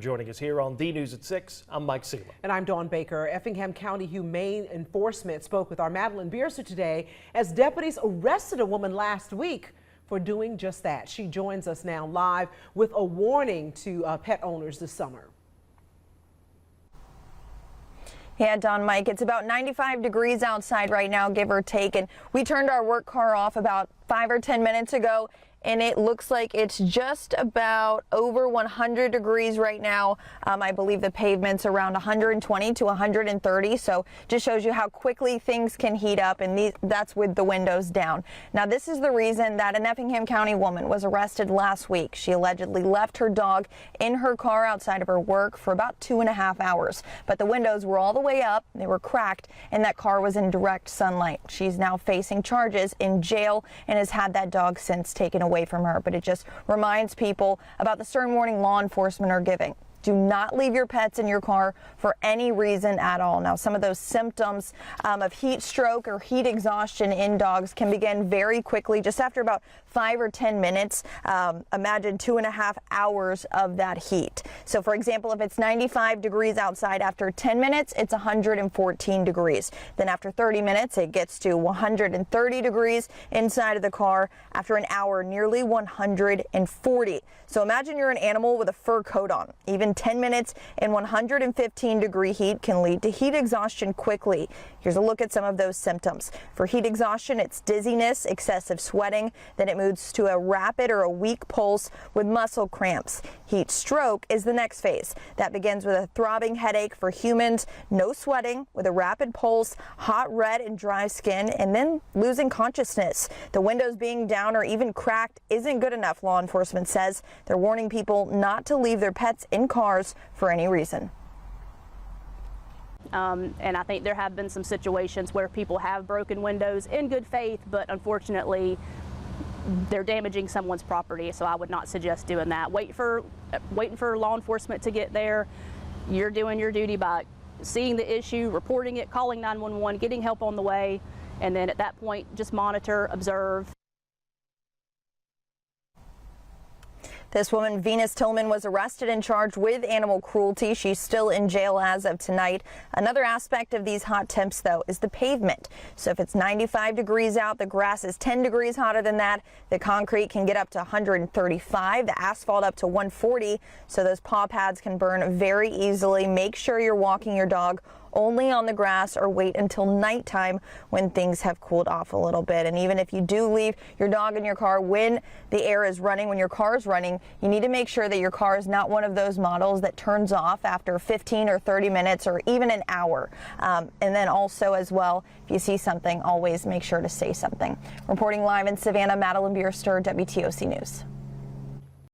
Joining us here on The News at 6, I'm Mike Seela. And I'm Dawn Baker. Effingham County Humane Enforcement spoke with our Madeline Biercer today as deputies arrested a woman last week for doing just that. She joins us now live with a warning to pet owners this summer. Yeah, Don, Mike, it's about 95 degrees outside right now, give or take, and we turned our work car off about 5 or 10 minutes ago, and it looks like it's just about over 100 degrees right now. I believe the pavement's around 120 to 130, so just shows you how quickly things can heat up, and that's with the windows down. Now, this is the reason that an Effingham County woman was arrested last week. She allegedly left her dog in her car outside of her work for about 2.5 hours, but the windows were all the way up, they were cracked, and that car was in direct sunlight. She's now facing charges in jail and has had that dog since taken away from her, but it just reminds people about the stern warning law enforcement are giving. Do not leave your pets in your car for any reason at all. Now, some of those symptoms of heat stroke or heat exhaustion in dogs can begin very quickly, just after about 5 or 10 minutes. Imagine 2.5 hours of that heat. So, for example, if it's 95 degrees outside, after 10 minutes, it's 114 degrees. Then after 30 minutes, it gets to 130 degrees inside of the car. After an hour, nearly 140. So imagine you're an animal with a fur coat on. Even 10 minutes in 115-degree heat can lead to heat exhaustion quickly. Here's a look at some of those symptoms. For heat exhaustion, it's dizziness, excessive sweating, then it moves to a rapid or a weak pulse with muscle cramps. Heat stroke is the next phase. That begins with a throbbing headache for humans, no sweating, with a rapid pulse, hot, red, and dry skin, and then losing consciousness. The windows being down or even cracked isn't good enough, law enforcement says. They're warning people not to leave their pets in cars for any reason. And I think there have been some situations where people have broken windows in good faith, but unfortunately they're damaging someone's property, so I would not suggest doing that. Waiting for law enforcement to get there. You're doing your duty by seeing the issue, reporting it, calling 911, getting help on the way, and then at that point just monitor, observe. This woman, Serria Tillman, was arrested and charged with animal cruelty. She's still in jail as of tonight. Another aspect of these hot temps, though, is the pavement. So if it's 95 degrees out, the grass is 10 degrees hotter than that. The concrete can get up to 135, the asphalt up to 140. So those paw pads can burn very easily. Make sure you're walking your dog only on the grass, or wait until nighttime when things have cooled off a little bit. And even if you do leave your dog in your car when the air is running, when your car is running, you need to make sure that your car is not one of those models that turns off after 15 or 30 minutes or even an hour. And then also as well, if you see something, always make sure to say something. Reporting live in Savannah, Madeline Bierster, WTOC News.